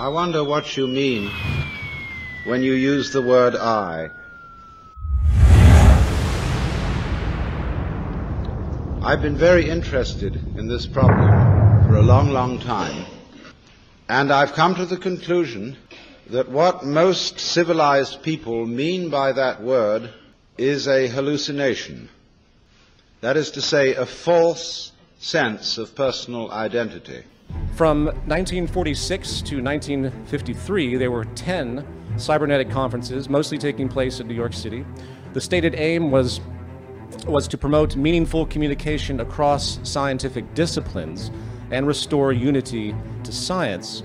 I wonder what you mean when you use the word I. I've been very interested in this problem for a long, long time, and I've come to the conclusion that what most civilized people mean by that word is a hallucination. That is to say, a false sense of personal identity. From 1946 to 1953, there were 10 cybernetic conferences, mostly taking place in New York City. The stated aim was to promote meaningful communication across scientific disciplines and restore unity to science.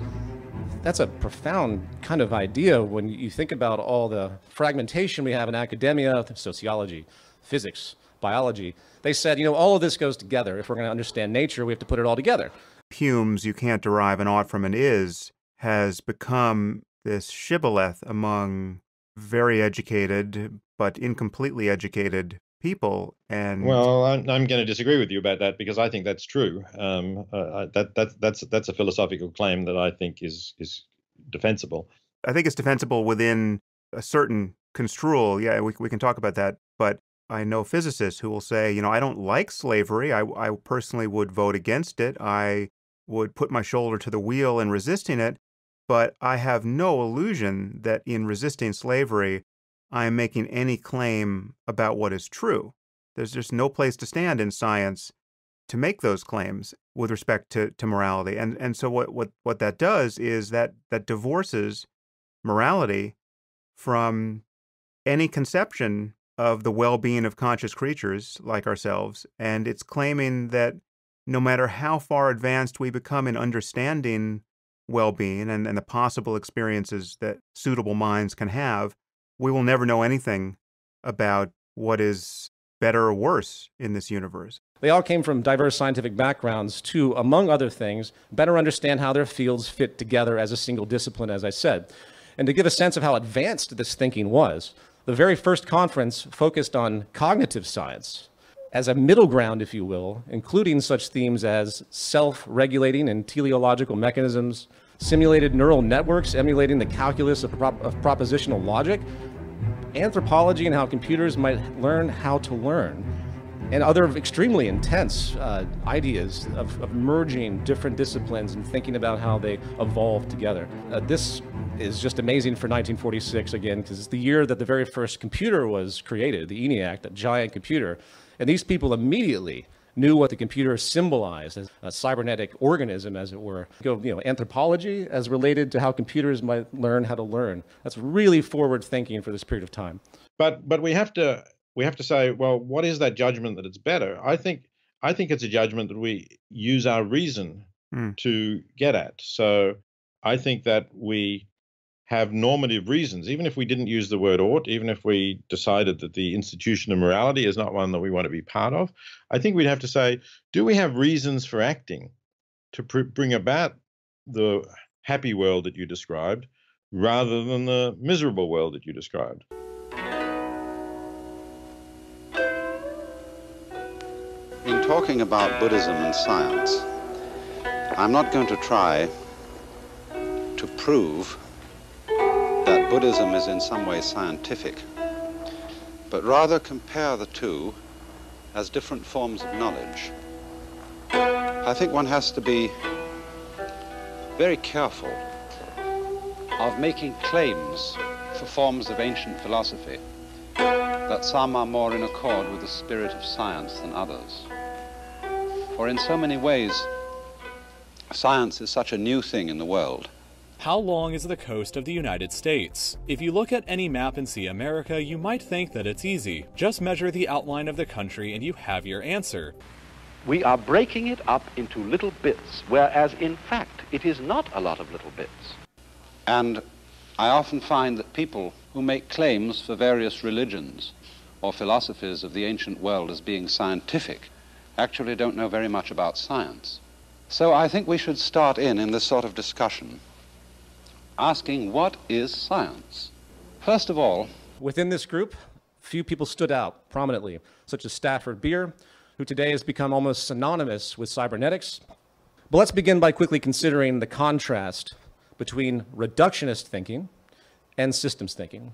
That's a profound kind of idea when you think about all the fragmentation we have in academia, sociology, physics, biology. They said, all of this goes together. If we're going to understand nature, we have to put it all together. Hume's "you can't derive an ought from an is" has become this shibboleth among very educated but incompletely educated people. And well, I'm going to disagree with you about that, because I think that's true. That's a philosophical claim that I think is defensible. I think it's defensible within a certain construal. Yeah, we can talk about that. But I know physicists who will say, I don't like slavery. I personally would vote against it. I would put my shoulder to the wheel in resisting it. But I have no illusion that in resisting slavery, I am making any claim about what is true. There's just no place to stand in science to make those claims with respect to morality. And so what that does is that divorces morality from any conception of the well-being of conscious creatures like ourselves. And it's claiming that no matter how far advanced we become in understanding well-being and the possible experiences that suitable minds can have, we will never know anything about what is better or worse in this universe. They all came from diverse scientific backgrounds to, among other things, better understand how their fields fit together as a single discipline, as I said. And to give a sense of how advanced this thinking was, the very first conference focused on cognitive science as a middle ground, if you will, including such themes as self-regulating and teleological mechanisms, simulated neural networks emulating the calculus of propositional logic, anthropology and how computers might learn how to learn, and other extremely intense ideas of merging different disciplines and thinking about how they evolve together. This is just amazing for 1946, again, because it's the year that the very first computer was created, the ENIAC, that giant computer. And these people immediately knew what the computer symbolized as a cybernetic organism, as it were. Anthropology as related to how computers might learn how to learn. That's really forward thinking for this period of time. But we have to say, well, what is that judgment that it's better? I think it's a judgment that we use our reason to get at. So I think that we have normative reasons, even if we didn't use the word ought, even if we decided that the institution of morality is not one that we want to be part of. I think we'd have to say, do we have reasons for acting to bring about the happy world that you described rather than the miserable world that you described? In talking about Buddhism and science, I'm not going to try to prove that Buddhism is in some way scientific, but rather compare the two as different forms of knowledge. I think one has to be very careful of making claims for forms of ancient philosophy, that some are more in accord with the spirit of science than others. For in so many ways, science is such a new thing in the world. How long is the coast of the United States? If you look at any map and see America, you might think that it's easy. Just measure the outline of the country and you have your answer. We are breaking it up into little bits, whereas in fact it is not a lot of little bits. And I often find that people who make claims for various religions or philosophies of the ancient world as being scientific actually don't know very much about science. So I think we should start in this sort of discussion asking, what is science? First of all, within this group, few people stood out prominently, such as Stafford Beer, who today has become almost synonymous with cybernetics. But let's begin by quickly considering the contrast between reductionist thinking and systems thinking?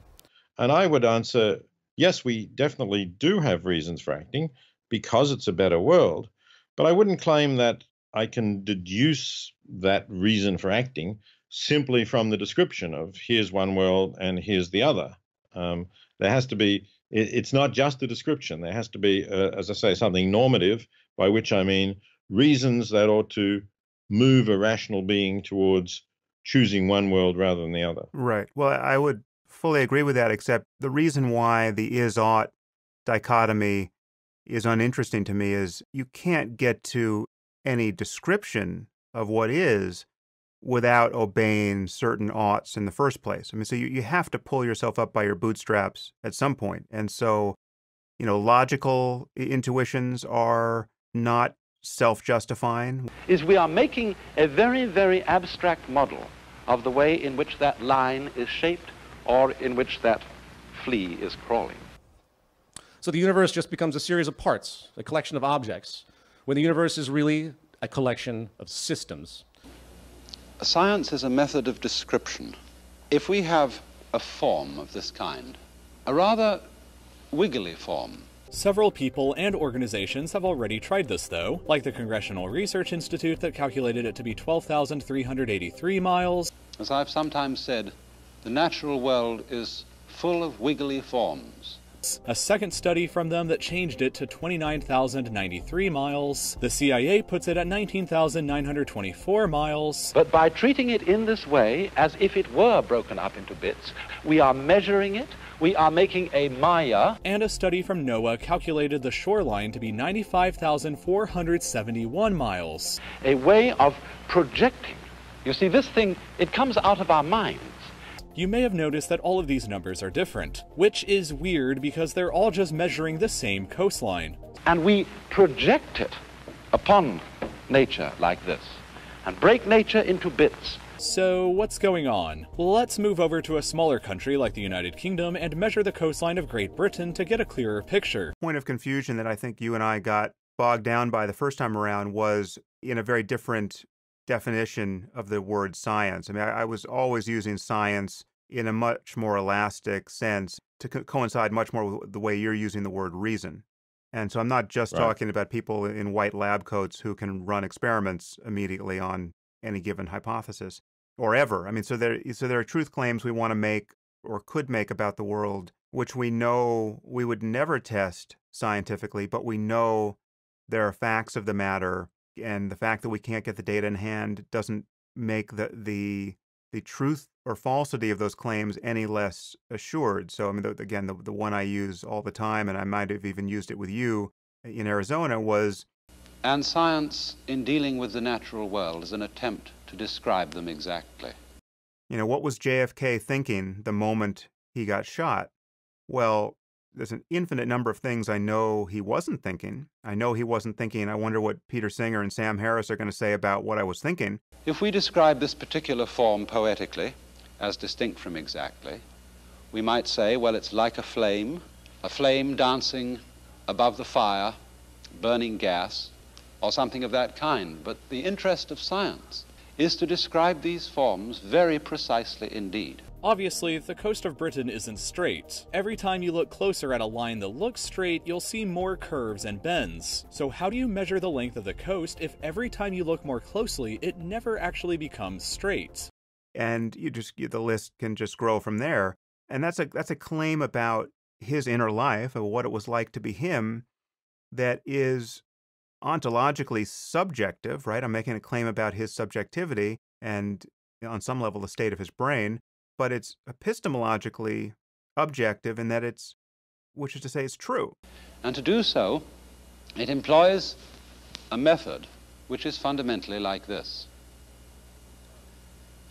And I would answer, yes, we definitely do have reasons for acting because it's a better world. But I wouldn't claim that I can deduce that reason for acting simply from the description of here's one world and here's the other. There has to be, it's not just a description. There has to be, as I say, something normative, by which I mean reasons that ought to move a rational being towards choosing one world rather than the other. Right. Well, I would fully agree with that, except the reason why the is-ought dichotomy is uninteresting to me is you can't get to any description of what is without obeying certain oughts in the first place. I mean, so you have to pull yourself up by your bootstraps at some point. And so, you know, logical intuitions are not self-justifying. Is we are making a very, very abstract model of the way in which that line is shaped or in which that flea is crawling. So the universe just becomes a series of parts, a collection of objects, when the universe is really a collection of systems. Science is a method of description. If we have a form of this kind, a rather wiggly form. Several people and organizations have already tried this, though, like the Congressional Research Institute that calculated it to be 12,383 miles. As I've sometimes said, the natural world is full of wiggly forms. A second study from them that changed it to 29,093 miles. The CIA puts it at 19,924 miles. But by treating it in this way, as if it were broken up into bits, we are measuring it, we are making a Maya. And a study from NOAA calculated the shoreline to be 95,471 miles. A way of projecting. You see, this thing, it comes out of our minds. You may have noticed that all of these numbers are different, which is weird because they're all just measuring the same coastline. And we project it upon nature like this, and break nature into bits. So what's going on? Let's move over to a smaller country like the United Kingdom and measure the coastline of Great Britain to get a clearer picture. Point of confusion that I think you and I got bogged down by the first time around was in a very different definition of the word science. I mean, I was always using science in a much more elastic sense to coincide much more with the way you're using the word reason. And so I'm not just talking about people in white lab coats who can run experiments immediately on any given hypothesis or ever. I mean, so there are truth claims we want to make or could make about the world, which we know we would never test scientifically, but we know there are facts of the matter. And the fact that we can't get the data in hand doesn't make the truth or falsity of those claims any less assured. So, I mean, again, the one I use all the time, and I might have even used it with you in Arizona, was... And science, in dealing with the natural world, is an attempt to describe them exactly. You know, what was JFK thinking the moment he got shot? Well, there's an infinite number of things I know he wasn't thinking. I know he wasn't thinking, I wonder what Peter Singer and Sam Harris are going to say about what I was thinking. If we describe this particular form poetically, as distinct from exactly, we might say, well, it's like a flame dancing above the fire, burning gas, or something of that kind. But the interest of science is to describe these forms very precisely indeed. Obviously, the coast of Britain isn't straight. Every time you look closer at a line that looks straight, you'll see more curves and bends. So how do you measure the length of the coast if every time you look more closely, it never actually becomes straight? And the list can just grow from there. And that's a claim about his inner life, of what it was like to be him, that is ontologically subjective, right? I'm making a claim about his subjectivity and, on some level, the state of his brain. But it's epistemologically objective in that which is to say it's true. And to do so, it employs a method which is fundamentally like this.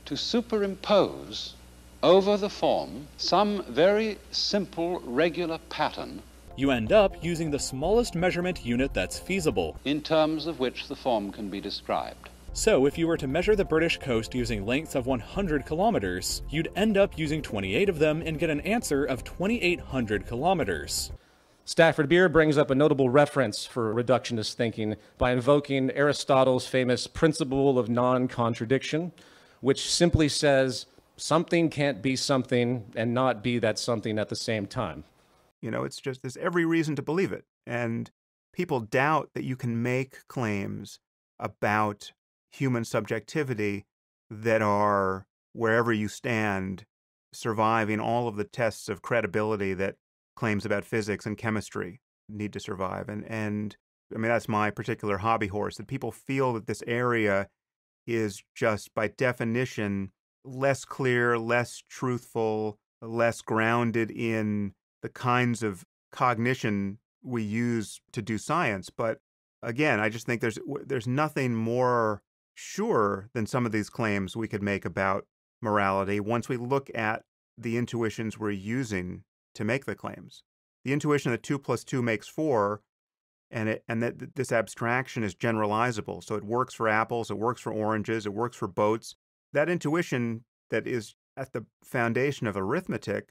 To superimpose over the form some very simple, regular pattern. You end up using the smallest measurement unit that's feasible, in terms of which the form can be described. So if you were to measure the British coast using lengths of 100 kilometers, you'd end up using 28 of them and get an answer of 2,800 kilometers. Stafford Beer brings up a notable reference for reductionist thinking by invoking Aristotle's famous principle of non-contradiction, which simply says something can't be something and not be that something at the same time. You know, it's just, there's every reason to believe it. And people doubt that you can make claims about human subjectivity that are, wherever you stand, surviving all of the tests of credibility that claims about physics and chemistry need to survive. And I mean, that's my particular hobby horse, that people feel that this area is just by definition less clear, less truthful, less grounded in the kinds of cognition we use to do science. But again, I just think there's nothing more sure than some of these claims we could make about morality once we look at the intuitions we're using to make the claims. The intuition that 2 + 2 makes 4, and that this abstraction is generalizable. So it works for apples, it works for oranges, it works for boats. That intuition that is at the foundation of arithmetic,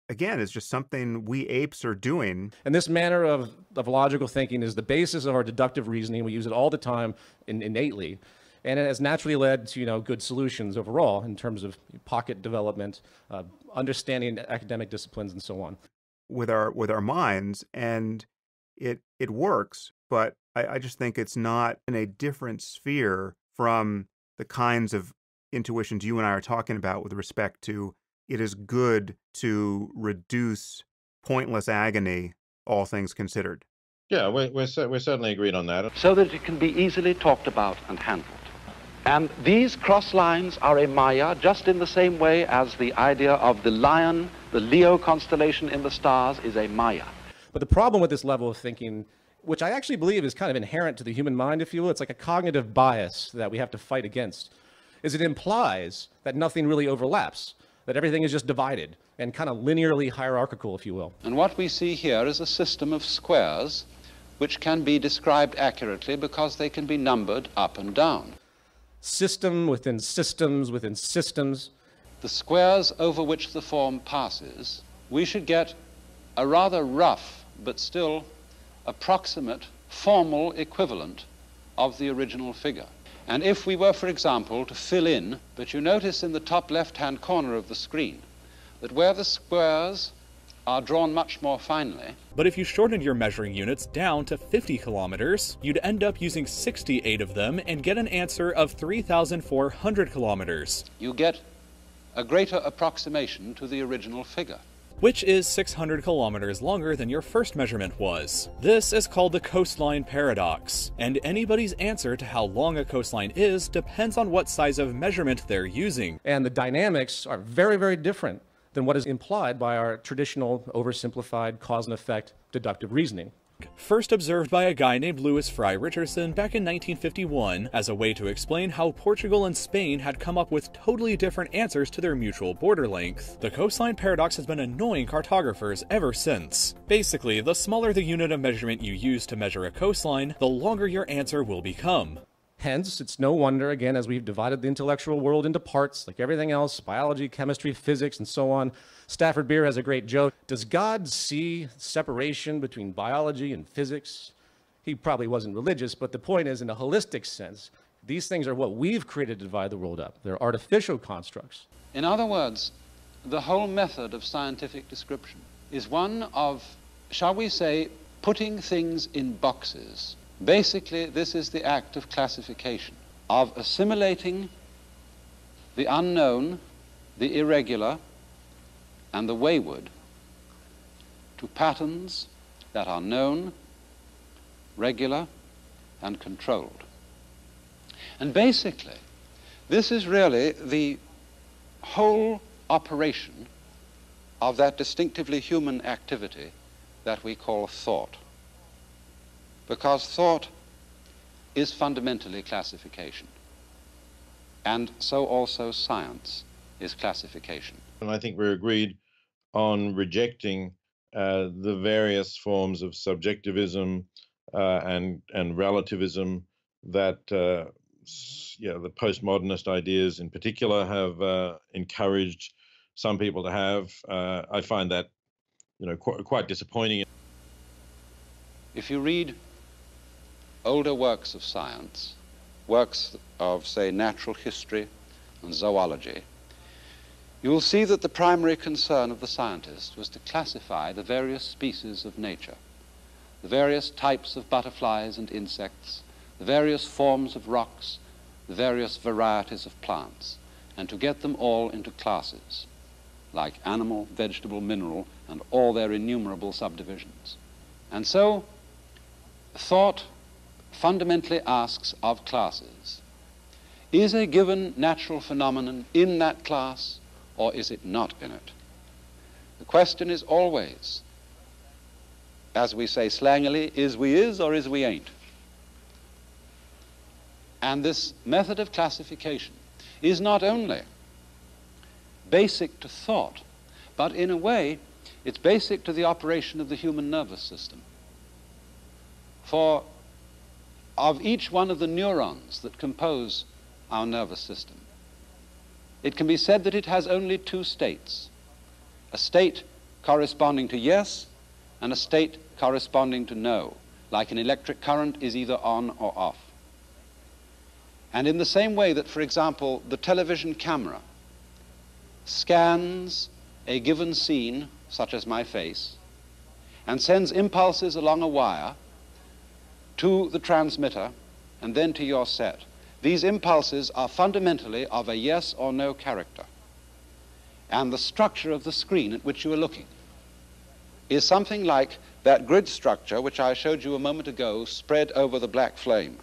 again, is just something we apes are doing. And this manner of logical thinking is the basis of our deductive reasoning. We use it all the time innately. And it has naturally led to, good solutions overall in terms of pocket development, understanding academic disciplines, and so on. With our minds, and it works, but I just think it's not in a different sphere from the kinds of intuitions you and I are talking about with respect to it is good to reduce pointless agony, all things considered. Yeah, we're certainly agreed on that. So that it can be easily talked about and handled. And these cross lines are a Maya just in the same way as the idea of the lion, the Leo constellation in the stars, is a Maya. But the problem with this level of thinking, which I actually believe is kind of inherent to the human mind, if you will, it's like a cognitive bias that we have to fight against, is it implies that nothing really overlaps, that everything is just divided and kind of linearly hierarchical, if you will. And what we see here is a system of squares which can be described accurately because they can be numbered up and down. System within systems within systems. The squares over which the form passes, we should get a rather rough but still approximate formal equivalent of the original figure. And if we were, for example, to fill in, but you notice in the top left-hand corner of the screen that where the squares are drawn much more finely. But if you shortened your measuring units down to 50 kilometers, you'd end up using 68 of them and get an answer of 3,400 kilometers. You get a greater approximation to the original figure, which is 600 kilometers longer than your first measurement was. This is called the coastline paradox, and anybody's answer to how long a coastline is depends on what size of measurement they're using. And the dynamics are very, very different than what is implied by our traditional oversimplified cause and effect deductive reasoning. First observed by a guy named Louis Fry Richardson back in 1951 as a way to explain how Portugal and Spain had come up with totally different answers to their mutual border length. The coastline paradox has been annoying cartographers ever since. Basically, the smaller the unit of measurement you use to measure a coastline, the longer your answer will become. Hence, it's no wonder, again, as we've divided the intellectual world into parts, like everything else, biology, chemistry, physics, and so on. Stafford Beer has a great joke. Does God see separation between biology and physics? He probably wasn't religious, but the point is, in a holistic sense, these things are what we've created to divide the world up. They're artificial constructs. In other words, the whole method of scientific description is one of, shall we say, putting things in boxes. Basically, this is the act of classification, of assimilating the unknown, the irregular, and the wayward to patterns that are known, regular, and controlled. And basically, this is really the whole operation of that distinctively human activity that we call thought. Because thought is fundamentally classification. And so also science is classification. And I think we're agreed on rejecting the various forms of subjectivism and relativism that the postmodernist ideas in particular have encouraged some people to have. I find that quite disappointing. If you read older works of science, works of, say, natural history, and zoology, you will see that the primary concern of the scientist was to classify the various species of nature, the various types of butterflies and insects, the various forms of rocks, the various varieties of plants, and to get them all into classes, like animal, vegetable, mineral, and all their innumerable subdivisions. And so, thought fundamentally asks of classes, is a given natural phenomenon in that class, or is it not in it? The question is always, as we say slangily, is we is or is we ain't? And this method of classification is not only basic to thought, but in a way, it's basic to the operation of the human nervous system. For of each one of the neurons that compose our nervous system, it can be said that it has only two states, a state corresponding to yes and a state corresponding to no, like an electric current is either on or off. And in the same way that, for example, the television camera scans a given scene, such as my face, and sends impulses along a wire to the transmitter and then to your set. These impulses are fundamentally of a yes or no character. And the structure of the screen at which you are looking is something like that grid structure which I showed you a moment ago spread over the black flame.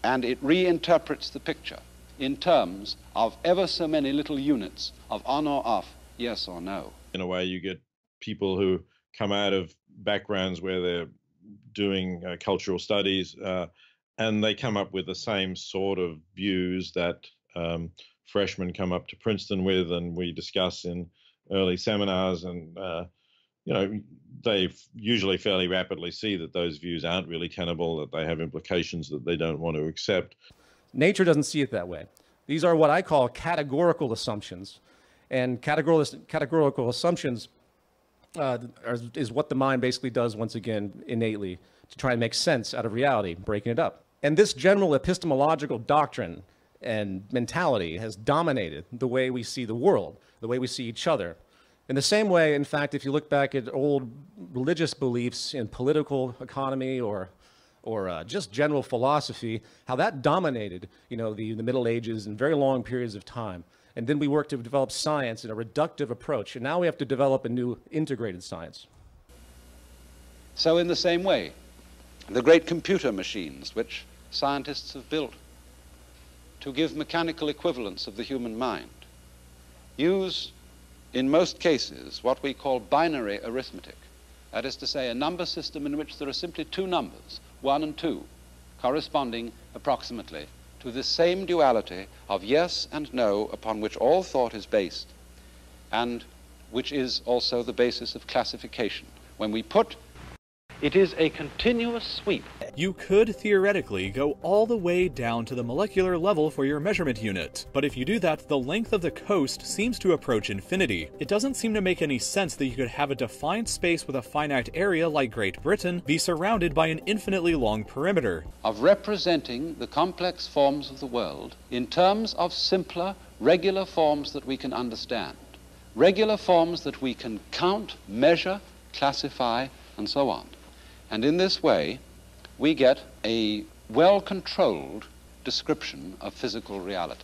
And it reinterprets the picture in terms of ever so many little units of on or off, yes or no. In a way, you get people who come out of backgrounds where they're doing cultural studies, and they come up with the same sort of views that freshmen come up to Princeton with, and we discuss in early seminars, and they usually fairly rapidly see that those views aren't really tenable, that they have implications that they don't want to accept. Nature doesn't see it that way. These are what I call categorical assumptions. And categorical assumptions is what the mind basically does, once again, innately, to try and make sense out of reality, breaking it up. And this general epistemological doctrine and mentality has dominated the way we see the world, the way we see each other. In the same way, in fact, if you look back at old religious beliefs in political economy or just general philosophy, how that dominated, the Middle Ages and very long periods of time. And then we worked to develop science in a reductive approach, and now we have to develop a new integrated science. So in the same way, the great computer machines which scientists have built to give mechanical equivalents of the human mind use, in most cases, what we call binary arithmetic. That is to say, a number system in which there are simply two numbers, 1 and 2, corresponding approximately to the same duality of yes and no upon which all thought is based, and which is also the basis of classification. When we put, it is a continuous sweep. You could theoretically go all the way down to the molecular level for your measurement unit, but if you do that, the length of the coast seems to approach infinity. It doesn't seem to make any sense that you could have a defined space with a finite area like Great Britain be surrounded by an infinitely long perimeter. Of representing the complex forms of the world in terms of simpler, regular forms that we can understand, regular forms that we can count, measure, classify, and so on. And in this way, we get a well-controlled description of physical reality.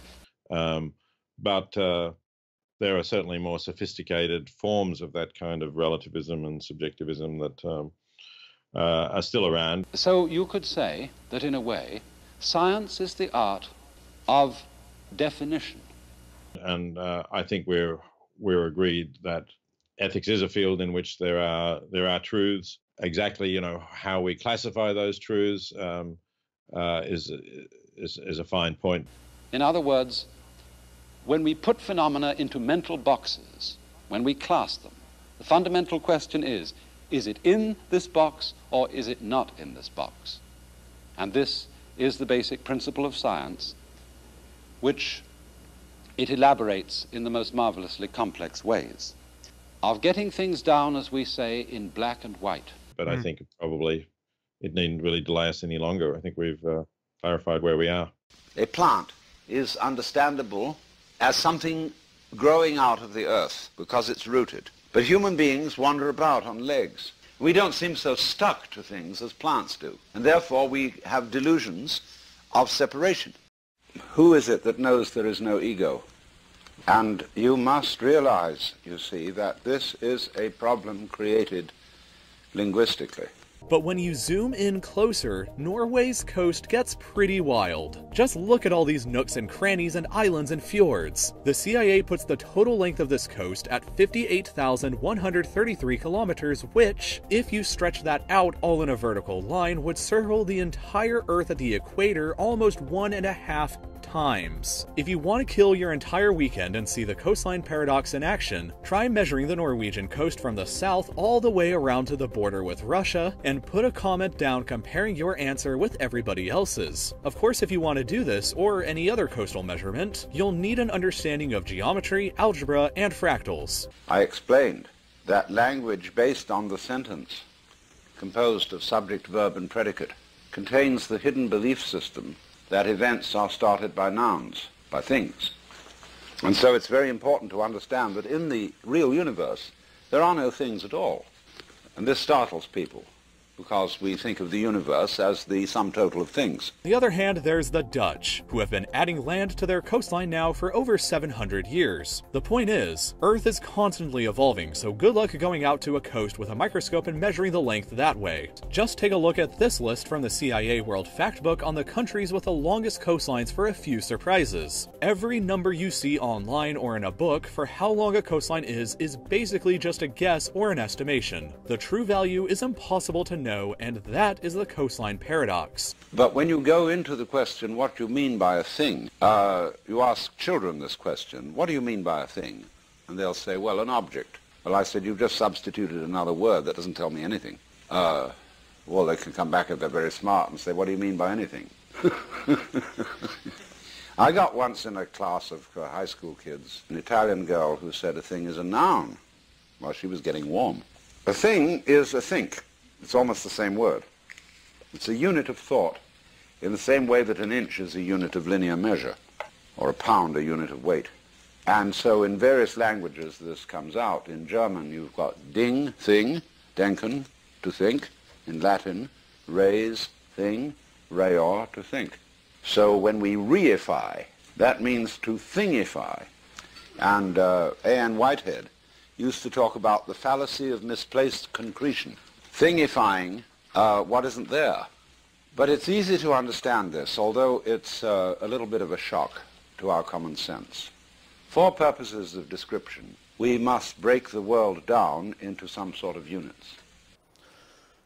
But there are certainly more sophisticated forms of that kind of relativism and subjectivism that are still around. So you could say that, in a way, science is the art of definition. And I think we're agreed that ethics is a field in which there are truths. Exactly, how we classify those truths is a fine point. In other words, when we put phenomena into mental boxes, when we class them, the fundamental question is it in this box or is it not in this box? And this is the basic principle of science, which it elaborates in the most marvelously complex ways, of getting things down, as we say, in black and white. But I think probably it needn't really delay us any longer. I think we've clarified where we are. A plant is understandable as something growing out of the earth because it's rooted. But human beings wander about on legs. We don't seem so stuck to things as plants do, and therefore we have delusions of separation. Who is it that knows there is no ego? And you must realize, you see, that this is a problem created linguistically. But when you zoom in closer, Norway's coast gets pretty wild. Just look at all these nooks and crannies and islands and fjords. The CIA puts the total length of this coast at 58,133 kilometers, which, if you stretch that out all in a vertical line, would circle the entire Earth at the equator almost 1.5 times. If you want to kill your entire weekend and see the coastline paradox in action, try measuring the Norwegian coast from the south all the way around to the border with Russia, and put a comment down comparing your answer with everybody else's. Of course, if you want to do this, or any other coastal measurement, you'll need an understanding of geometry, algebra, and fractals. I explained that language based on the sentence, composed of subject, verb, and predicate, contains the hidden belief system that events are started by nouns, by things. And so it's very important to understand that in the real universe, there are no things at all. And this startles people, because we think of the universe as the sum total of things. On the other hand, there's the Dutch, who have been adding land to their coastline now for over 700 years. The point is, Earth is constantly evolving, so good luck going out to a coast with a microscope and measuring the length that way. Just take a look at this list from the CIA World Factbook on the countries with the longest coastlines for a few surprises. Every number you see online or in a book for how long a coastline is basically just a guess or an estimation. The true value is impossible to know, and that is the coastline paradox. But when you go into the question, what do you mean by a thing? You ask children this question, what do you mean by a thing? And they'll say, well, an object. Well, I said, you've just substituted another word that doesn't tell me anything. Well, they can come back if they're very smart and say, what do you mean by anything? I got once in a class of high school kids, an Italian girl who said a thing is a noun. Well, she was getting warm. A thing is a think. It's almost the same word. It's a unit of thought, in the same way that an inch is a unit of linear measure, or a pound a unit of weight. And so in various languages this comes out. In German you've got ding, thing, denken, to think. In Latin, res, thing, reor, to think. So when we reify, that means to thingify. And A.N. Whitehead used to talk about the fallacy of misplaced concretion. Thingifying what isn't there. But it's easy to understand this, although it's a little bit of a shock to our common sense. For purposes of description, we must break the world down into some sort of units.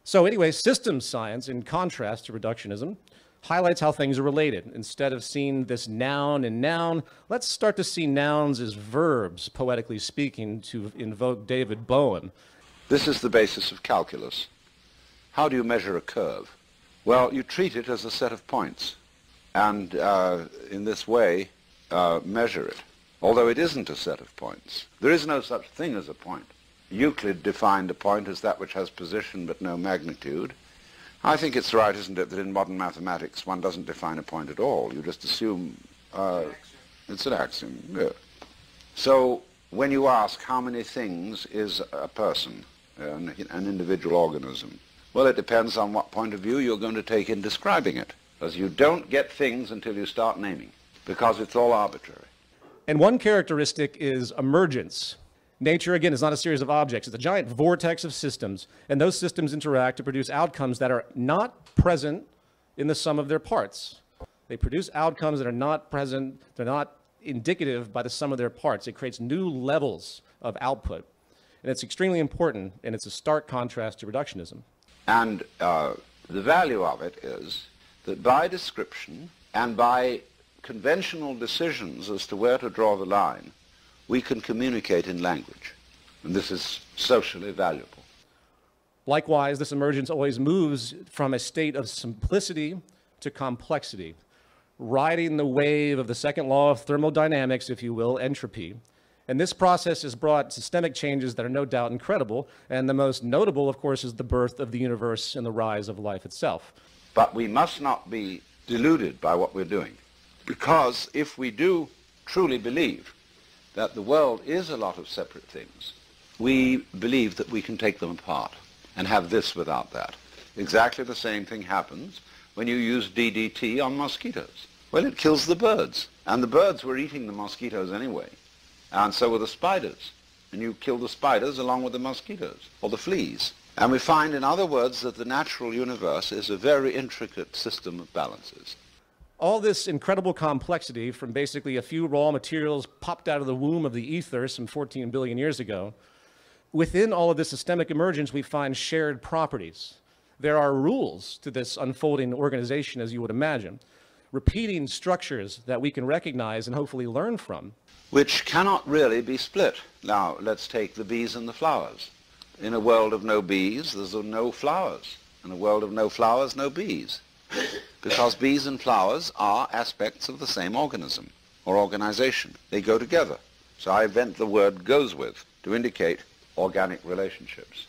So anyway, systems science, in contrast to reductionism, highlights how things are related. Instead of seeing this noun and noun, let's start to see nouns as verbs, poetically speaking, to invoke David Bowen. This is the basis of calculus. How do you measure a curve? Well, you treat it as a set of points, and in this way measure it, although it isn't a set of points. There is no such thing as a point. Euclid defined a point as that which has position but no magnitude. I think it's right, isn't it, that in modern mathematics one doesn't define a point at all. You just assume it's an axiom. Yeah. So when you ask how many things is a person, an individual organism, well, it depends on what point of view you're going to take in describing it. Because you don't get things until you start naming, because it's all arbitrary. And one characteristic is emergence. Nature, again, is not a series of objects. It's a giant vortex of systems, and those systems interact to produce outcomes that are not present in the sum of their parts. They produce outcomes that are not present, they're not indicative by the sum of their parts. It creates new levels of output. And it's extremely important, and it's a stark contrast to reductionism. And the value of it is that by description and by conventional decisions as to where to draw the line, we can communicate in language. And this is socially valuable. Likewise, this emergence always moves from a state of simplicity to complexity, riding the wave of the second law of thermodynamics, if you will, entropy. And this process has brought systemic changes that are no doubt incredible, and the most notable, of course, is the birth of the universe and the rise of life itself. But we must not be deluded by what we're doing. Because if we do truly believe that the world is a lot of separate things, we believe that we can take them apart and have this without that. Exactly the same thing happens when you use DDT on mosquitoes. Well, it kills the birds, and the birds were eating the mosquitoes anyway, and so were the spiders. And you kill the spiders along with the mosquitoes, or the fleas. And we find, in other words, that the natural universe is a very intricate system of balances. All this incredible complexity from basically a few raw materials popped out of the womb of the ether some 14 billion years ago, within all of this systemic emergence, we find shared properties. There are rules to this unfolding organization, as you would imagine, repeating structures that we can recognize and hopefully learn from. Which cannot really be split. Now, let's take the bees and the flowers. In a world of no bees, there's no flowers. In a world of no flowers, no bees. Because bees and flowers are aspects of the same organism or organization. They go together. So I invent the word goes with to indicate organic relationships.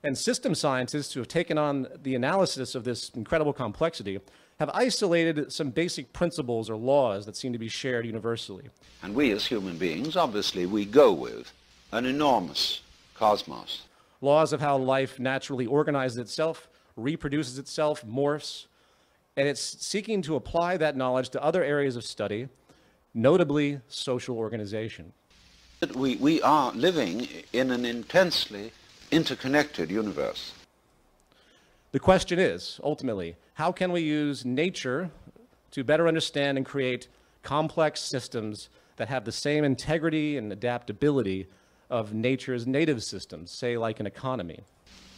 And system scientists who have taken on the analysis of this incredible complexity have isolated some basic principles or laws that seem to be shared universally. And we as human beings, obviously, we go with an enormous cosmos. Laws of how life naturally organizes itself, reproduces itself, morphs, and it's seeking to apply that knowledge to other areas of study, notably social organization. We are living in an intensely interconnected universe. The question is, ultimately, how can we use nature to better understand and create complex systems that have the same integrity and adaptability of nature's native systems, say like an economy?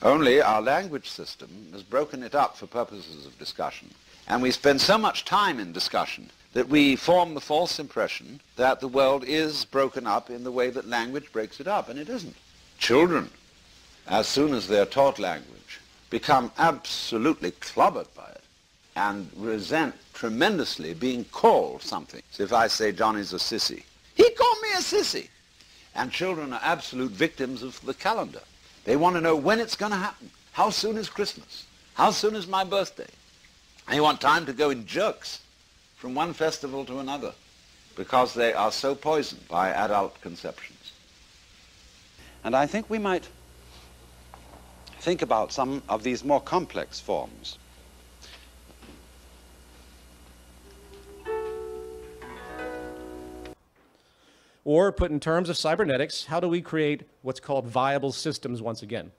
Only our language system has broken it up for purposes of discussion. And we spend so much time in discussion that we form the false impression that the world is broken up in the way that language breaks it up, and it isn't. Children, as soon as they're taught language, become absolutely clobbered by it and resent tremendously being called something. So if I say Johnny's a sissy, he called me a sissy. And children are absolute victims of the calendar. They want to know when it's going to happen. How soon is Christmas? How soon is my birthday? They want time to go in jerks from one festival to another because they are so poisoned by adult conceptions. And I think we might think about some of these more complex forms. Or, put in terms of cybernetics, how do we create what's called viable systems once again?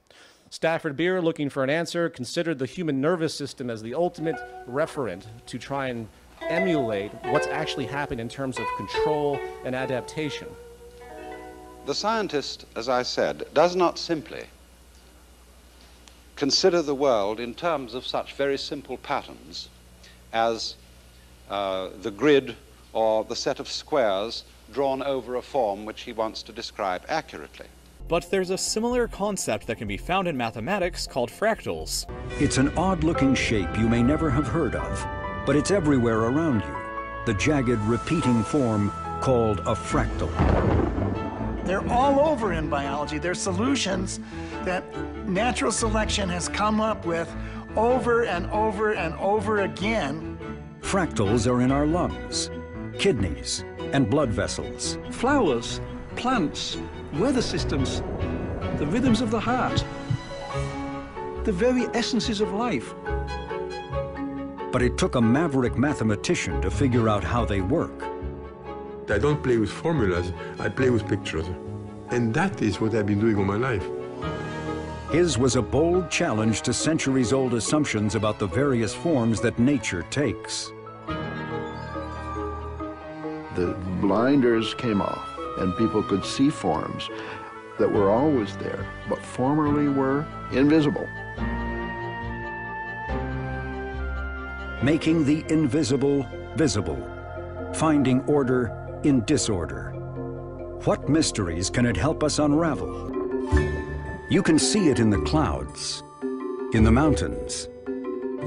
Stafford Beer, looking for an answer, considered the human nervous system as the ultimate referent to try and emulate what's actually happened in terms of control and adaptation. The scientist, as I said, does not simply consider the world in terms of such very simple patterns as the grid or the set of squares drawn over a form which he wants to describe accurately. But there's a similar concept that can be found in mathematics called fractals. It's an odd-looking shape you may never have heard of, but it's everywhere around you. The jagged, repeating form called a fractal. They're all over in biology. They're solutions that natural selection has come up with over and over and over again. Fractals are in our lungs, kidneys, and blood vessels. Flowers, plants, weather systems, the rhythms of the heart, the very essences of life. But it took a maverick mathematician to figure out how they work. I don't play with formulas, I play with pictures. And that is what I've been doing all my life. His was a bold challenge to centuries-old assumptions about the various forms that nature takes. The blinders came off, and people could see forms that were always there, but formerly were invisible. Making the invisible visible, finding order in disorder. What mysteries can it help us unravel? You can see it in the clouds, in the mountains,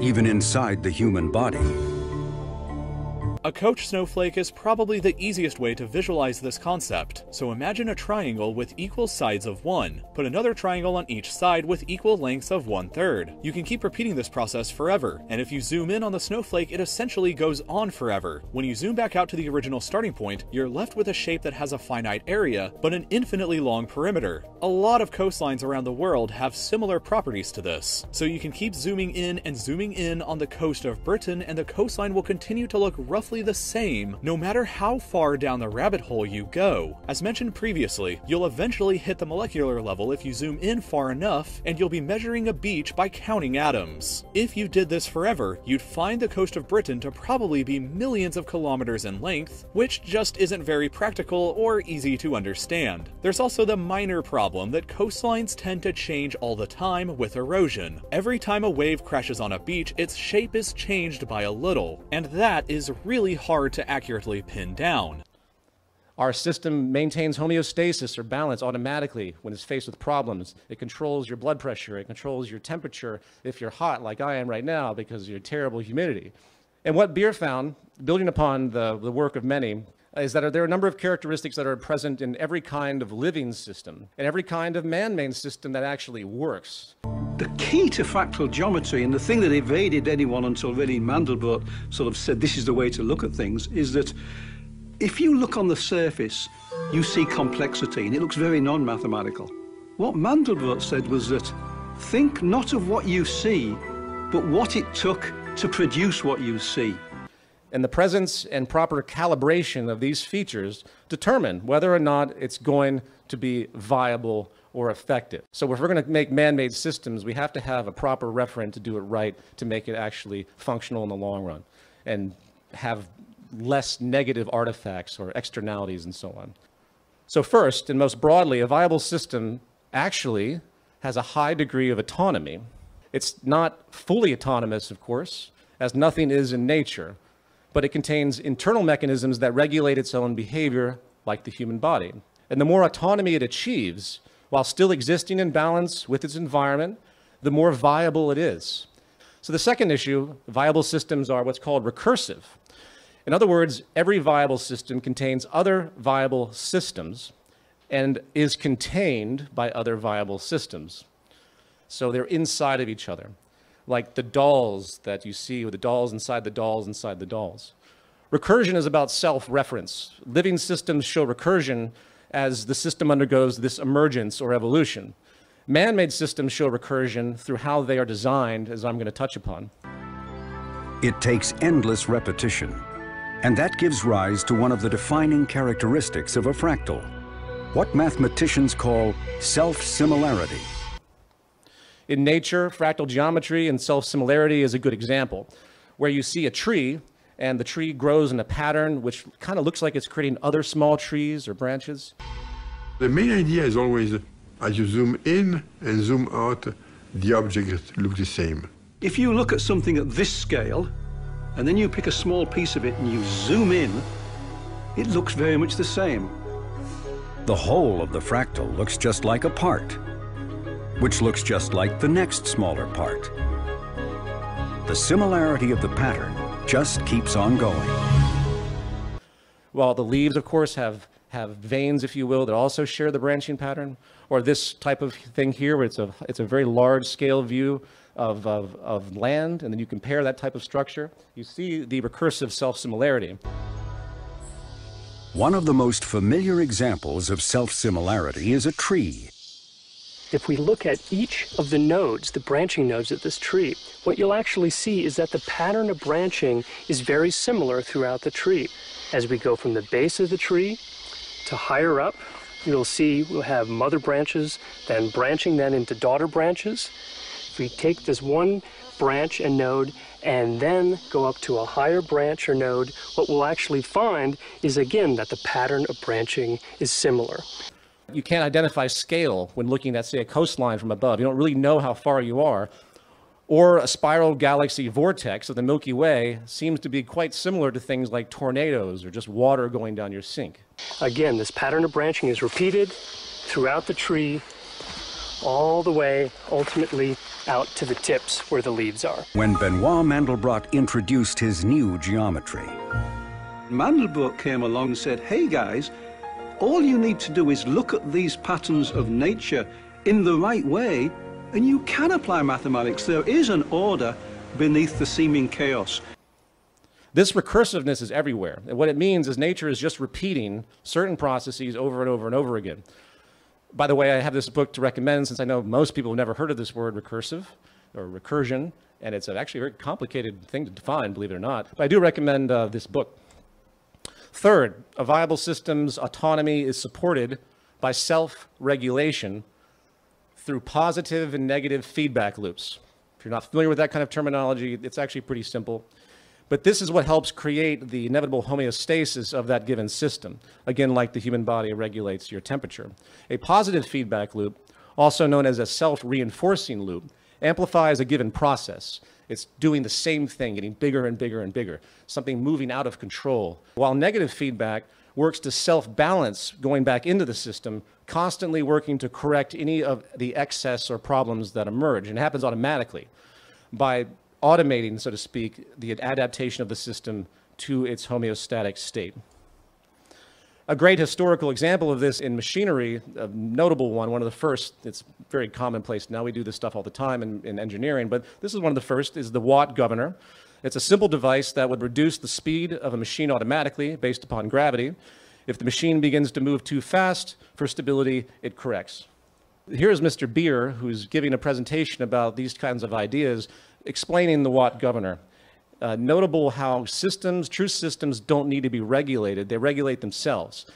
even inside the human body. A coach snowflake is probably the easiest way to visualize this concept. So imagine a triangle with equal sides of 1. Put another triangle on each side with equal lengths of 1/3. You can keep repeating this process forever, and if you zoom in on the snowflake, it essentially goes on forever. When you zoom back out to the original starting point, you're left with a shape that has a finite area, but an infinitely long perimeter. A lot of coastlines around the world have similar properties to this. So you can keep zooming in and zooming in on the coast of Britain, and the coastline will continue to look roughly the same, no matter how far down the rabbit hole you go. As mentioned previously, you'll eventually hit the molecular level if you zoom in far enough, and you'll be measuring a beach by counting atoms. If you did this forever, you'd find the coast of Britain to probably be millions of kilometers in length, which just isn't very practical or easy to understand. There's also the minor problem that coastlines tend to change all the time with erosion. Every time a wave crashes on a beach, its shape is changed by a little, and that is really hard to accurately pin down. Our system maintains homeostasis or balance automatically when it's faced with problems. It controls your blood pressure, it controls your temperature if you're hot like I am right now because of your terrible humidity. And what Beer found, building upon the work of many, is that there are a number of characteristics that are present in every kind of living system and every kind of man-made system that actually works. The key to fractal geometry, and the thing that evaded anyone until really Mandelbrot sort of said this is the way to look at things, is that if you look on the surface, you see complexity, and it looks very non-mathematical. What Mandelbrot said was that think not of what you see, but what it took to produce what you see. And the presence and proper calibration of these features determine whether or not it's going to be viable or effective. So if we're going to make man-made systems, we have to have a proper referent to do it right, to make it actually functional in the long run and have less negative artifacts or externalities and so on. So first, and most broadly, a viable system actually has a high degree of autonomy. It's not fully autonomous, of course, as nothing is in nature, but it contains internal mechanisms that regulate its own behavior, like the human body. And the more autonomy it achieves, while still existing in balance with its environment, the more viable it is. So the second issue, viable systems are what's called recursive. In other words, every viable system contains other viable systems and is contained by other viable systems. So they're inside of each other, like the dolls that you see with the dolls inside the dolls inside the dolls. Recursion is about self-reference. Living systems show recursion as the system undergoes this emergence or evolution. Man-made systems show recursion through how they are designed, as I'm going to touch upon. It takes endless repetition, and that gives rise to one of the defining characteristics of a fractal, what mathematicians call self-similarity. In nature, fractal geometry and self-similarity is a good example, where you see a tree, and the tree grows in a pattern which kind of looks like it's creating other small trees or branches. The main idea is always, as you zoom in and zoom out, the objects look the same. If you look at something at this scale, and then you pick a small piece of it and you zoom in, it looks very much the same. The whole of the fractal looks just like a part, which looks just like the next smaller part. The similarity of the pattern just keeps on going. Well, the leaves, of course, have veins, if you will, that also share the branching pattern. Or this type of thing here, where it's a very large-scale view of land, and then you compare that type of structure, you see the recursive self-similarity. One of the most familiar examples of self-similarity is a tree. If we look at each of the nodes, the branching nodes of this tree, what you'll actually see is that the pattern of branching is very similar throughout the tree. As we go from the base of the tree to higher up, you'll see we'll have mother branches, then branching then into daughter branches. If we take this one branch and node and then go up to a higher branch or node, what we'll actually find is, again, that the pattern of branching is similar. You can't identify scale when looking at, say, a coastline from above. You don't really know how far you are. Or a spiral galaxy vortex of the Milky Way seems to be quite similar to things like tornadoes or just water going down your sink. Again, this pattern of branching is repeated throughout the tree, all the way, ultimately, out to the tips where the leaves are. When Benoit Mandelbrot introduced his new geometry, Mandelbrot came along and said, hey guys, all you need to do is look at these patterns of nature in the right way, and you can apply mathematics. There is an order beneath the seeming chaos. This recursiveness is everywhere. And what it means is nature is just repeating certain processes over and over and over again. By the way, I have this book to recommend since I know most people have never heard of this word recursive or recursion, and it's actually a very complicated thing to define, believe it or not. But I do recommend this book. Third, a viable system's autonomy is supported by self-regulation through positive and negative feedback loops. If you're not familiar with that kind of terminology, it's actually pretty simple. But this is what helps create the inevitable homeostasis of that given system. Again, like the human body regulates your temperature. A positive feedback loop, also known as a self-reinforcing loop, amplifies a given process. It's doing the same thing, getting bigger and bigger and bigger, something moving out of control. While negative feedback works to self-balance going back into the system, constantly working to correct any of the excess or problems that emerge. And it happens automatically by automating, so to speak, the adaptation of the system to its homeostatic state. A great historical example of this in machinery, a notable one of the first, it's very commonplace now, we do this stuff all the time in engineering, but this is one of the first, is the Watt governor. It's a simple device that would reduce the speed of a machine automatically based upon gravity. If the machine begins to move too fast for stability, it corrects. Here's Mr. Beer, who's giving a presentation about these kinds of ideas, explaining the Watt governor. Notable how systems, true systems, don't need to be regulated. They regulate themselves,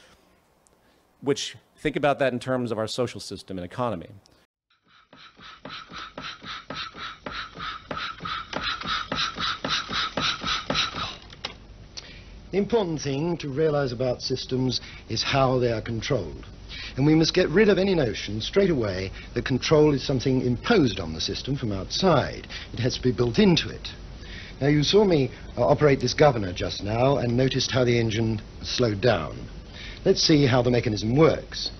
which, think about that in terms of our social system and economy. The important thing to realize about systems is how they are controlled. And we must get rid of any notion straight away that control is something imposed on the system from outside. It has to be built into it. Now, you saw me operate this governor just now and noticed how the engine slowed down. Let's see how the mechanism works.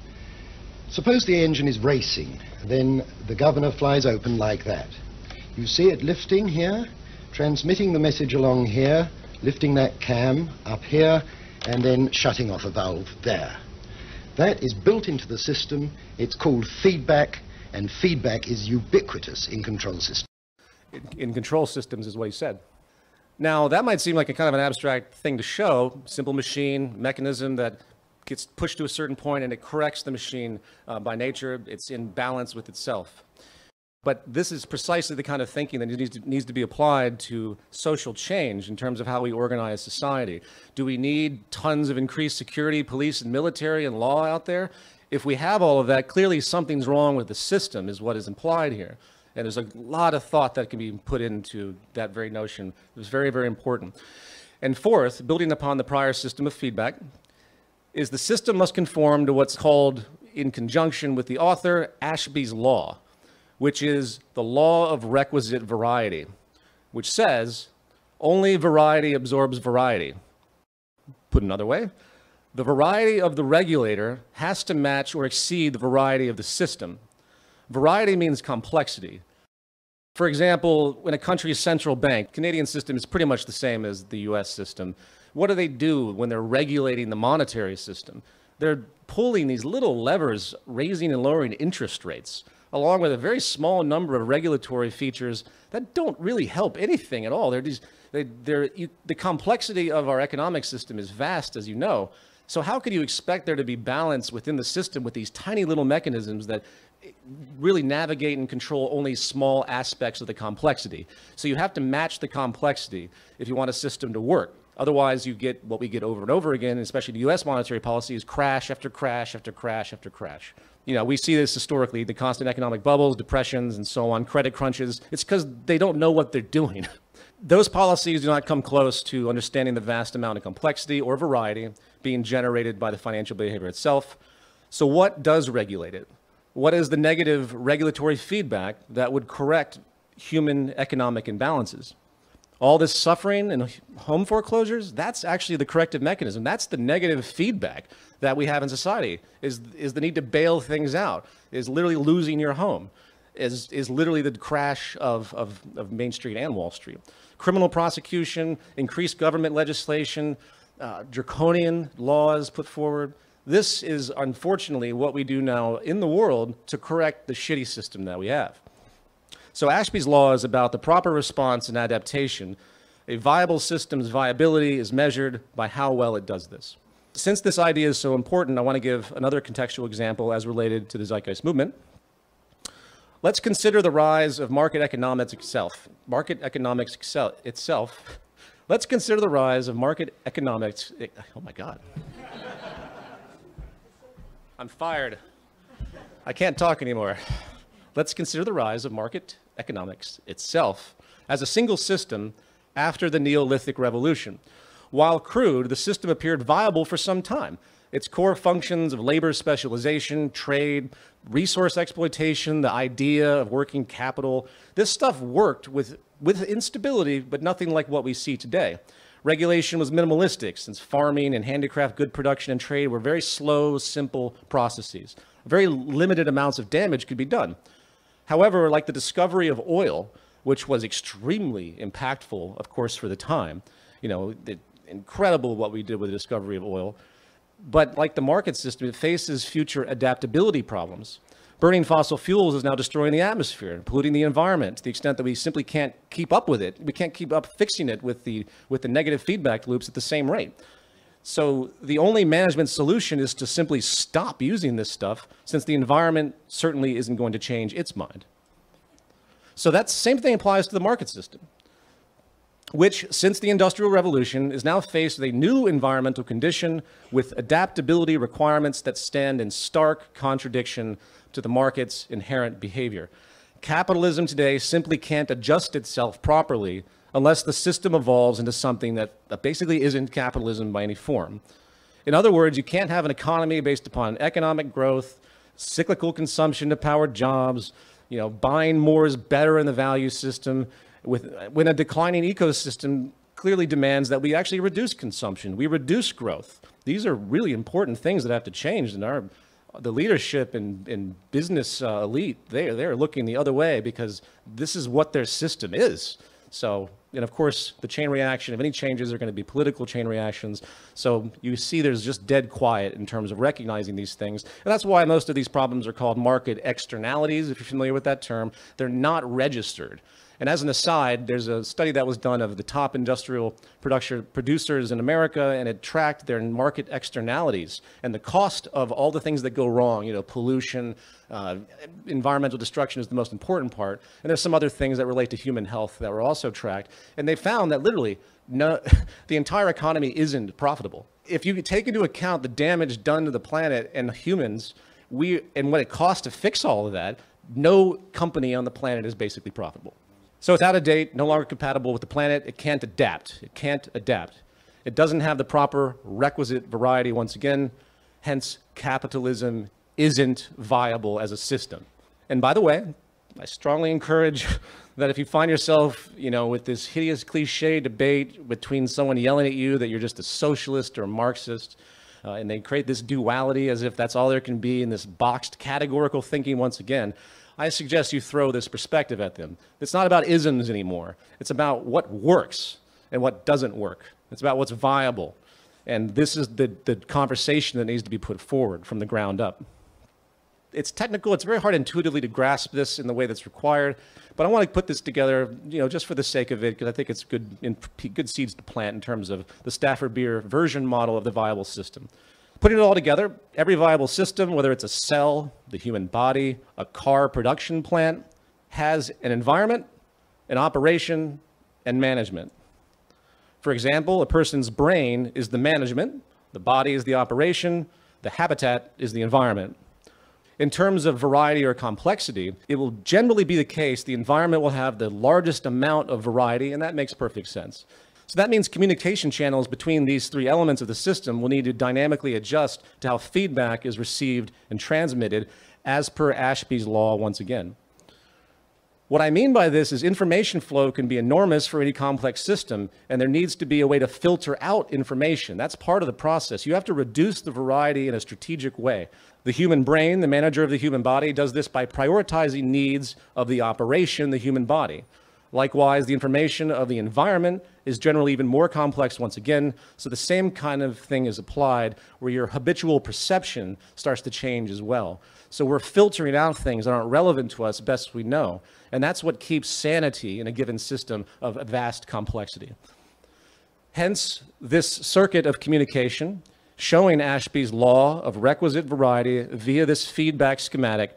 Suppose the engine is racing, then the governor flies open like that. You see it lifting here, transmitting the message along here, lifting that cam up here, and then shutting off a valve there. That is built into the system. It's called feedback, and feedback is ubiquitous in control systems. In control systems is what he said. Now, that might seem like a kind of an abstract thing to show, simple machine, mechanism that gets pushed to a certain point and it corrects the machine by nature. It's in balance with itself. But this is precisely the kind of thinking that needs to be applied to social change in terms of how we organize society. Do we need tons of increased security, police and military and law out there? If we have all of that, clearly something's wrong with the system is what is implied here. And there's a lot of thought that can be put into that very notion. It's very, very important. And fourth, building upon the prior system of feedback, is the system must conform to what's called, in conjunction with the author, Ashby's law, which is the law of requisite variety, which says only variety absorbs variety. Put another way, the variety of the regulator has to match or exceed the variety of the system. Variety means complexity. For example, when a country's central bank, Canadian system is pretty much the same as the US system. What do they do when they're regulating the monetary system? They're pulling these little levers, raising and lowering interest rates, along with a very small number of regulatory features that don't really help anything at all. The complexity of our economic system is vast, as you know. So how could you expect there to be balance within the system with these tiny little mechanisms that really navigate and control only small aspects of the complexity? So you have to match the complexity if you want a system to work. Otherwise, you get what we get over and over again, especially the US monetary policy, is crash after crash after crash after crash. You know, we see this historically, the constant economic bubbles, depressions, and so on, credit crunches. It's because they don't know what they're doing. Those policies do not come close to understanding the vast amount of complexity or variety being generated by the financial behavior itself. So what does regulate it? What is the negative regulatory feedback that would correct human economic imbalances? All this suffering and home foreclosures, that's actually the corrective mechanism. That's the negative feedback that we have in society, is the need to bail things out, is literally losing your home, is literally the crash of Main Street and Wall Street. Criminal prosecution, increased government legislation, draconian laws put forward. This is unfortunately what we do now in the world to correct the shitty system that we have. So Ashby's law is about the proper response and adaptation. A viable system's viability is measured by how well it does this. Since this idea is so important, I want to give another contextual example as related to the Zeitgeist movement. Let's consider the rise of market economics itself. Let's consider the rise of market economics. Oh my God. I'm fired. I can't talk anymore. Let's consider the rise of market economics itself as a single system after the Neolithic Revolution. While crude, the system appeared viable for some time. Its core functions of labor specialization, trade, resource exploitation, the idea of working capital, this stuff worked with instability, but nothing like what we see today. Regulation was minimalistic, since farming and handicraft good production and trade were very slow, simple processes. Very limited amounts of damage could be done. However, like the discovery of oil, which was extremely impactful, of course, for the time, you know, incredible what we did with the discovery of oil, but like the market system, it faces future adaptability problems. Burning fossil fuels is now destroying the atmosphere and polluting the environment to the extent that we simply can't keep up with it. We can't keep up fixing it with the negative feedback loops at the same rate. So the only management solution is to simply stop using this stuff, since the environment certainly isn't going to change its mind. So that same thing applies to the market system, which, since the Industrial Revolution, is now faced with a new environmental condition with adaptability requirements that stand in stark contradiction to the market's inherent behavior. Capitalism today simply can't adjust itself properly unless the system evolves into something that basically isn't capitalism by any form. In other words, you can't have an economy based upon economic growth, cyclical consumption to power jobs, you know, buying more is better in the value system, when a declining ecosystem clearly demands that we actually reduce consumption, we reduce growth. These are really important things that have to change, and the leadership and business elite, they're looking the other way because this is what their system is. So, and of course, the chain reaction of any changes are going to be political chain reactions. So you see there's just dead quiet in terms of recognizing these things. And that's why most of these problems are called market externalities, if you're familiar with that term. They're not registered. And as an aside, there's a study that was done of the top industrial producers in America, and it tracked their market externalities and the cost of all the things that go wrong, you know, pollution, environmental destruction is the most important part. And there's some other things that relate to human health that were also tracked. And they found that literally the entire economy isn't profitable. If you take into account the damage done to the planet and humans, and what it costs to fix all of that, no company on the planet is basically profitable. So it's out of date, no longer compatible with the planet. It can't adapt. It can't adapt. It doesn't have the proper requisite variety once again. Hence, capitalism isn't viable as a system. And by the way, I strongly encourage that if you find yourself, you know, with this hideous cliche debate between someone yelling at you that you're just a socialist or a Marxist, and they create this duality as if that's all there can be in this boxed categorical thinking once again, I suggest you throw this perspective at them. It's not about isms anymore. It's about what works and what doesn't work. It's about what's viable. And this is the conversation that needs to be put forward from the ground up. It's technical. It's very hard intuitively to grasp this in the way that's required. But I want to put this together, you know, just for the sake of it, because I think it's good seeds to plant in terms of the Stafford Beer version model of the viable system. Putting it all together, every viable system, whether it's a cell, the human body, a car production plant, has an environment, an operation, and management. For example, a person's brain is the management, the body is the operation, the habitat is the environment. In terms of variety or complexity, it will generally be the case the environment will have the largest amount of variety, and that makes perfect sense. So that means communication channels between these three elements of the system will need to dynamically adjust to how feedback is received and transmitted as per Ashby's law once again. What I mean by this is information flow can be enormous for any complex system, and there needs to be a way to filter out information. That's part of the process. You have to reduce the variety in a strategic way. The human brain, the manager of the human body, does this by prioritizing needs of the operation, the human body. Likewise, the information of the environment is generally even more complex once again, so the same kind of thing is applied where your habitual perception starts to change as well. So we're filtering out things that aren't relevant to us best we know, and that's what keeps sanity in a given system of vast complexity. Hence, this circuit of communication, showing Ashby's law of requisite variety via this feedback schematic.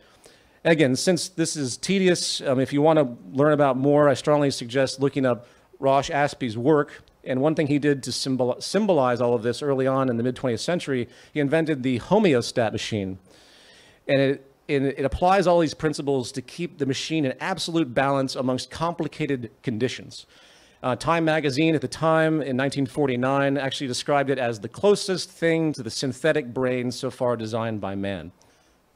Again, since this is tedious, if you want to learn about more, I strongly suggest looking up Rosh Ashby's work. And one thing he did to symbolize all of this early on in the mid-20th century, he invented the Homeostat machine. And it applies all these principles to keep the machine in absolute balance amongst complicated conditions. Time magazine at the time in 1949 actually described it as the closest thing to the synthetic brain so far designed by man.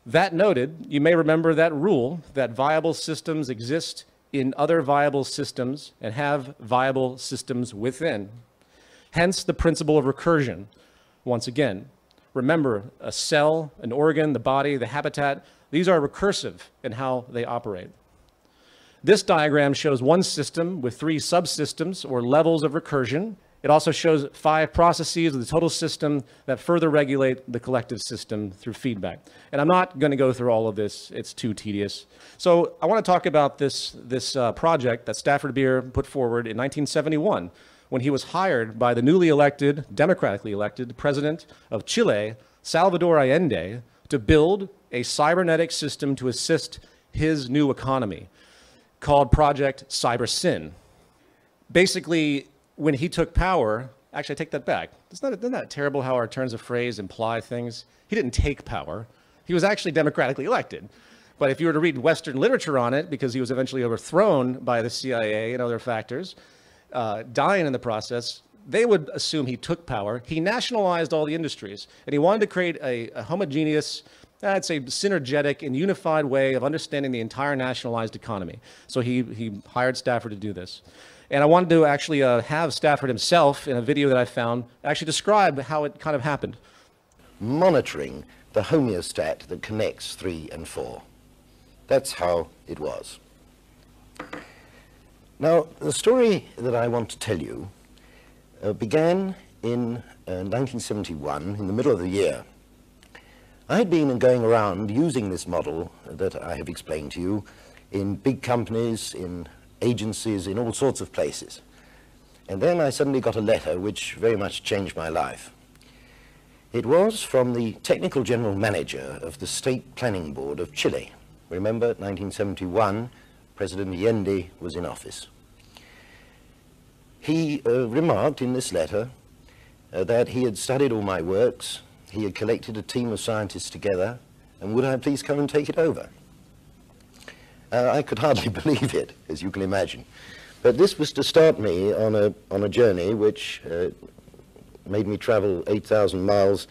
That noted, you may remember that rule that viable systems exist in other viable systems and have viable systems within. Hence the principle of recursion. Once again, remember, a cell, an organ, the body, the habitat, these are recursive in how they operate. This diagram shows one system with 3 subsystems or levels of recursion. It also shows 5 processes of the total system that further regulate the collective system through feedback. And I'm not going to go through all of this. It's too tedious. So I want to talk about this project that Stafford Beer put forward in 1971 when he was hired by the newly elected, democratically elected president of Chile, Salvador Allende, to build a cybernetic system to assist his new economy, called Project CyberSyn. Basically, when he took power, actually I take that back. Isn't that terrible how our turns of phrase imply things? He didn't take power. He was actually democratically elected. But if you were to read Western literature on it, because he was eventually overthrown by the CIA and other factors, dying in the process, they would assume he took power. He nationalized all the industries, and he wanted to create a homogeneous, I'd say synergetic and unified way of understanding the entire nationalized economy. So he hired Stafford to do this. And I wanted to actually have Stafford himself, in a video that I found, actually describe how it kind of happened. Monitoring the homeostat that connects 3 and 4. That's how it was. Now, the story that I want to tell you began in 1971, in the middle of the year. I had been going around using this model that I have explained to you in big companies, in agencies, in all sorts of places. And then I suddenly got a letter which very much changed my life. It was from the technical general manager of the State Planning Board of Chile. Remember, 1971, President Allende was in office. He remarked in this letter that he had studied all my works, he had collected a team of scientists together, and would I please come and take it over? I could hardly believe it, as you can imagine. But this was to start me on a journey which made me travel 8,000 miles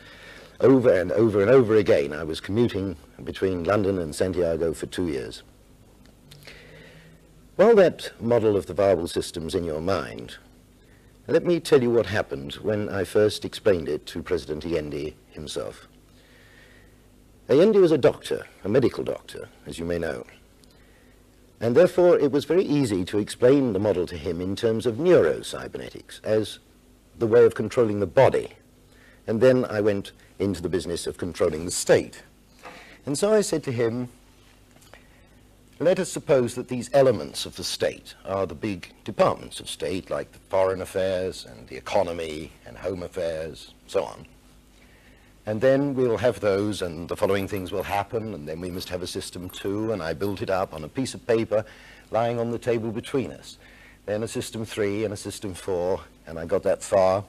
over and over and over again. I was commuting between London and Santiago for 2 years. While that model of the viable system's in your mind, let me tell you what happened when I first explained it to President Allende himself. Allende was a doctor, a medical doctor, as you may know. And therefore it was very easy to explain the model to him in terms of neurocybernetics, as the way of controlling the body. And then I went into the business of controlling the state. And so I said to him, let us suppose that these elements of the state are the big departments of state, like the foreign affairs and the economy and home affairs, so on. And then we'll have those, and the following things will happen, and then we must have a system 2, and I built it up on a piece of paper lying on the table between us. Then a system 3 and a system 4, and I got that far.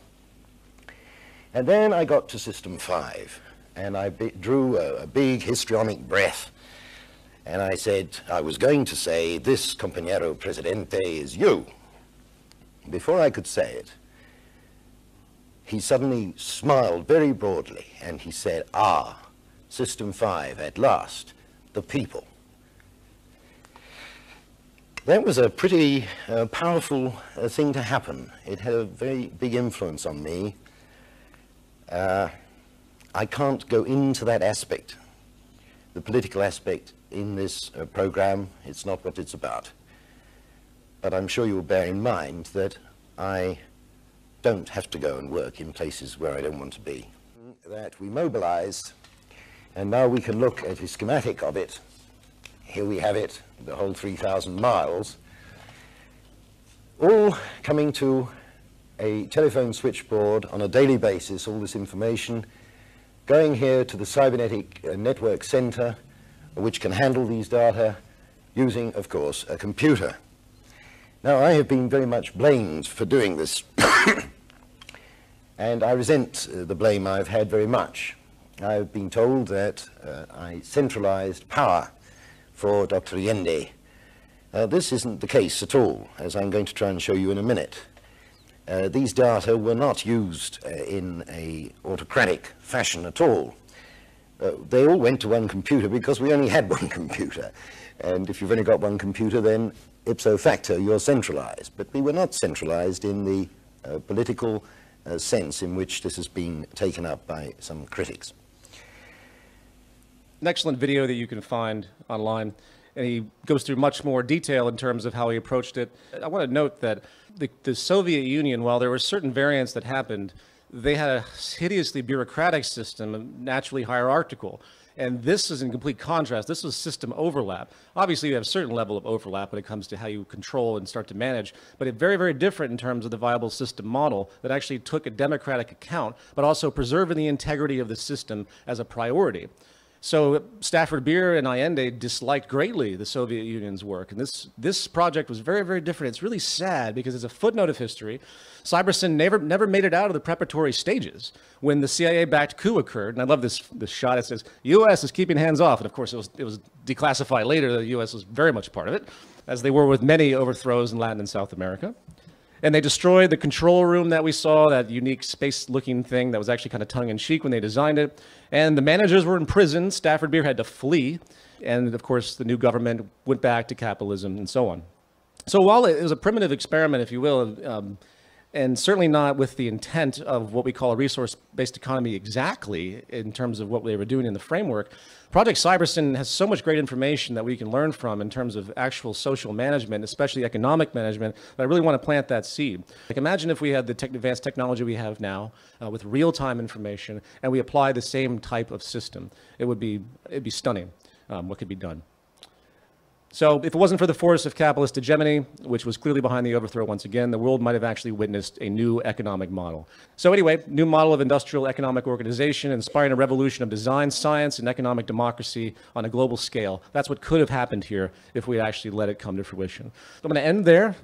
And then I got to system 5, and I drew a big histrionic breath. And I said, I was going to say, this compañero presidente is you. Before I could say it, he suddenly smiled very broadly, and he said, ah, system 5, at last, the people. That was a pretty powerful thing to happen. It had a very big influence on me. I can't go into that aspect, the political aspect, in this program. It's not what it's about. But I'm sure you'll bear in mind that I don't have to go and work in places where I don't want to be. That we mobilize, and now we can look at a schematic of it. Here we have it, the whole 3,000 miles, all coming to a telephone switchboard on a daily basis, all this information going here to the Cybernetic Network Center, which can handle these data using, of course, a computer. Now, I have been very much blamed for doing this, and I resent the blame I've had very much. I've been told that I centralized power for Dr. Allende. This isn't the case at all, as I'm going to try and show you in a minute. These data were not used in an autocratic fashion at all. They all went to one computer because we only had one computer. And if you've only got one computer, then ipso facto, you're centralized. But we were not centralized in the political sense in which this has been taken up by some critics. An excellent video that you can find online, and he goes through much more detail in terms of how he approached it. I want to note that the Soviet Union, while there were certain variants that happened, they had a hideously bureaucratic system, naturally hierarchical. And this is in complete contrast. This was system overlap. Obviously, you have a certain level of overlap when it comes to how you control and start to manage, but it's very, very different in terms of the viable system model that actually took a democratic account, but also preserving the integrity of the system as a priority. So Stafford Beer and Allende disliked greatly the Soviet Union's work. And this project was very, very different. It's really sad because it's a footnote of history. Cybersyn never made it out of the preparatory stages when the CIA-backed coup occurred. And I love this shot. It says, U.S. is keeping hands off. And of course, it was declassified later. The U.S. was very much part of it, as they were with many overthrows in Latin and South America. And they destroyed the control room that we saw, that unique space-looking thing that was actually kind of tongue-in-cheek when they designed it. And the managers were in prison. Stafford Beer had to flee. And, of course, the new government went back to capitalism and so on. So while it was a primitive experiment, if you will, and certainly not with the intent of what we call a resource-based economy exactly in terms of what they were doing in the framework, Project Cybersyn has so much great information that we can learn from in terms of actual social management, especially economic management, that I really want to plant that seed. Like, imagine if we had the advanced technology we have now with real-time information, and we apply the same type of system. It'd be stunning what could be done. So if it wasn't for the force of capitalist hegemony, which was clearly behind the overthrow once again, the world might have actually witnessed a new economic model. So anyway, new model of industrial economic organization, inspiring a revolution of design, science, and economic democracy on a global scale. That's what could have happened here if we actually let it come to fruition. So I'm going to end there.